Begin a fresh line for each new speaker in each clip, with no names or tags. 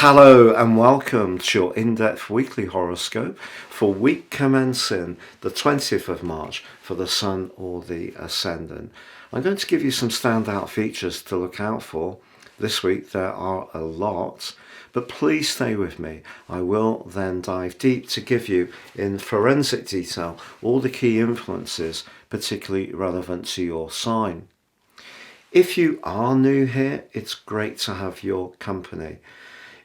Hello and welcome to your in-depth weekly horoscope for week commencing the 20th of March for the Sun or the Ascendant. I'm going to give you some standout features to look out for. This week there are a lot, but please stay with me. I will then dive deep to give you in forensic detail all the key influences particularly relevant to your sign. If you are new here, it's great to have your company.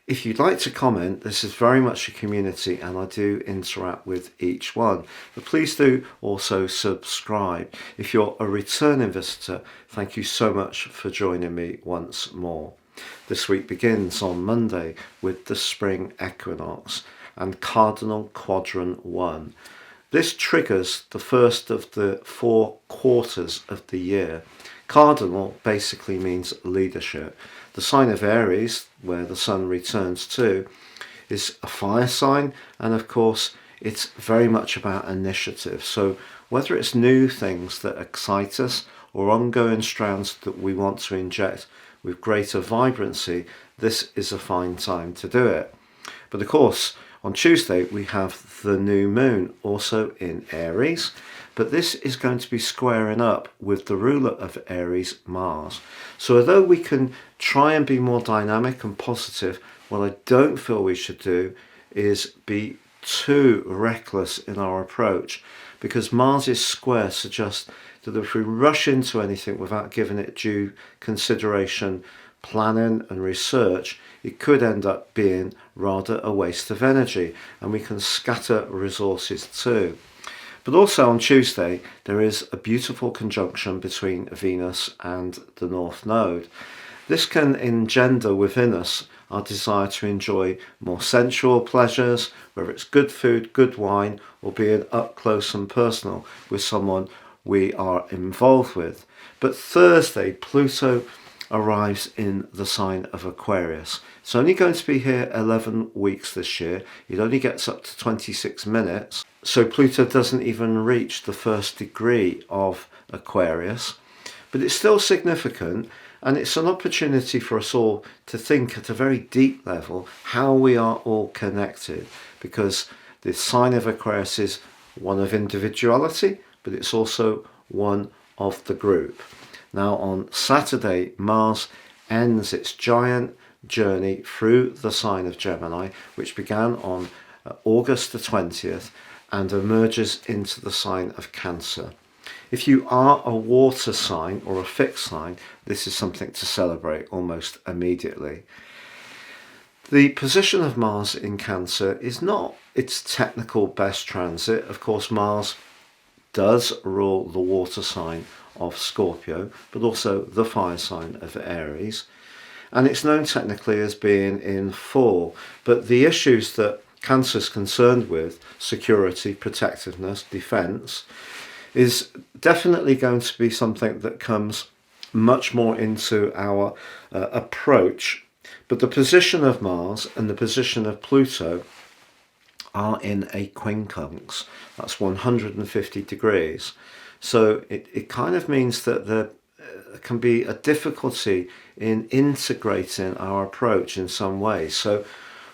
If you'd like to comment, this is very much a community and I do interact with each one. But please do also subscribe. If you're a returning visitor, thank you so much for joining me once more. This week begins on Monday with the spring equinox and cardinal quadrant 1. This triggers the first of the 4 quarters of the year. Cardinal basically means leadership. The sign of Aries, where the sun returns to, is a fire sign, and of course it's very much about initiative. So whether it's new things that excite us or ongoing strands that we want to inject with greater vibrancy, this is a fine time to do it. But of course, on Tuesday we have the new moon also in Aries, but this is going to be squaring up with the ruler of Aries, Mars. So although we can try and be more dynamic and positive, what I don't feel we should do is be too reckless in our approach, because Mars's square suggests that if we rush into anything without giving it due consideration, planning and research, it could end up being rather a waste of energy, and we can scatter resources too. But also on Tuesday, there is a beautiful conjunction between Venus and the North Node. This can engender within us our desire to enjoy more sensual pleasures, whether it's good food, good wine, or being up close and personal with someone we are involved with. But Thursday, Pluto arrives in the sign of Aquarius. It's only going to be here 11 weeks this year. It only gets up to 26 minutes. So Pluto doesn't even reach the first degree of Aquarius. But it's still significant, and it's an opportunity for us all to think at a very deep level how we are all connected, because the sign of Aquarius is one of individuality, but it's also one of the group. Now on Saturday, Mars ends its giant journey through the sign of Gemini, which began on August the 20th and emerges into the sign of Cancer. If you are a water sign or a fixed sign, this is something to celebrate almost immediately. The position of Mars in Cancer is not its technical best transit. Of course, Mars does rule the water sign of Scorpio, but also the fire sign of Aries. And it's known technically as being in fall. But the issues that Cancer is concerned with, security, protectiveness, defense, is definitely going to be something that comes much more into our approach. But the position of Mars and the position of Pluto are in a quincunx. That's 150 degrees. So it kind of means that there can be a difficulty in integrating our approach in some way. So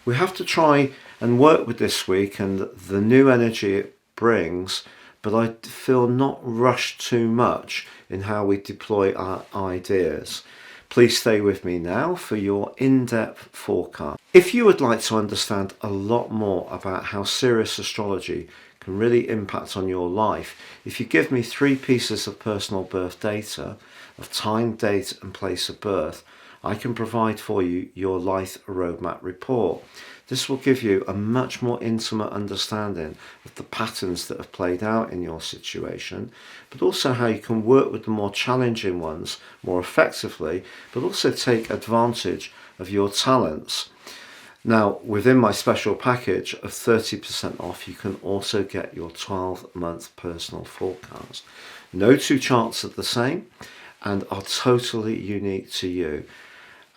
we have to try and work with this week and the new energy it brings, but I feel not rushed too much in how we deploy our ideas. Please stay with me now for your in-depth forecast. If you would like to understand a lot more about how Sirius astrology can really impact on your life, if you give me 3 pieces of personal birth data of time, date and place of birth, I can provide for you your life roadmap report. This will give you a much more intimate understanding of the patterns that have played out in your situation, but also how you can work with the more challenging ones more effectively, but also take advantage of your talents. Now, within my special package of 30% off, you can also get your 12-month personal forecast. No 2 charts are the same and are totally unique to you,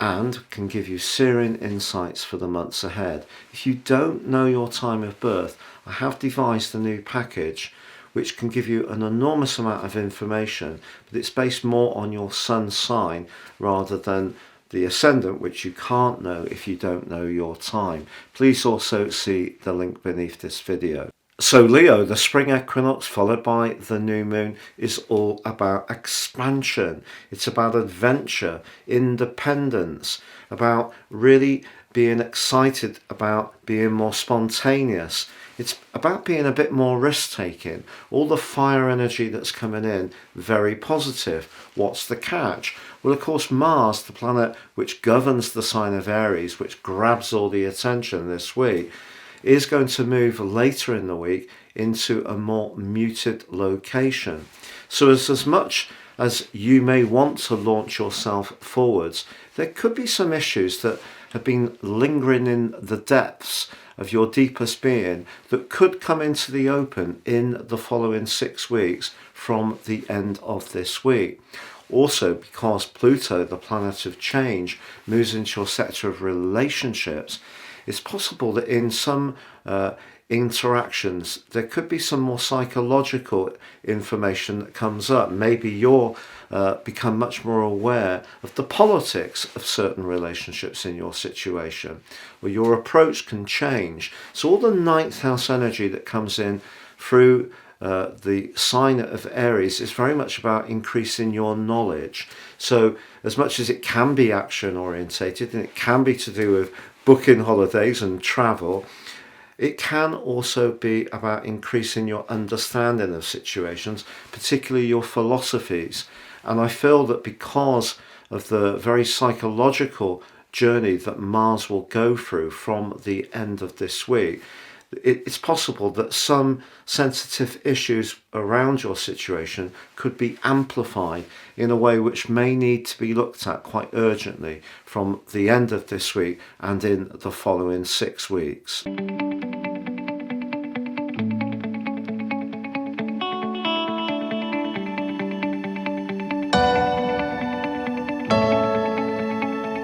and can give you searing insights for the months ahead. If you don't know your time of birth, I have devised a new package which can give you an enormous amount of information, but it's based more on your sun sign rather than the ascendant, which you can't know if you don't know your time. Please also see the link beneath this video. So Leo, the spring equinox followed by the new moon is all about expansion. It's about adventure, independence, about really being excited, about being more spontaneous. It's about being a bit more risk-taking. All the fire energy that's coming in, very positive. What's the catch? Well, of course, Mars, the planet which governs the sign of Aries, which grabs all the attention this week, is going to move later in the week into a more muted location. So as much as you may want to launch yourself forwards, there could be some issues that have been lingering in the depths of your deepest being that could come into the open in the following 6 weeks from the end of this week. Also, because Pluto, the planet of change, moves into your sector of relationships, it's possible that in some interactions there could be some more psychological information that comes up. Maybe you'll become much more aware of the politics of certain relationships in your situation, or your approach can change. So all the ninth house energy that comes in through the sign of Aries is very much about increasing your knowledge. So as much as it can be action orientated and it can be to do with booking holidays and travel, it can also be about increasing your understanding of situations, particularly your philosophies. And I feel that because of the very psychological journey that Mars will go through from the end of this week, it's possible that some sensitive issues around your situation could be amplified in a way which may need to be looked at quite urgently from the end of this week and in the following 6 weeks.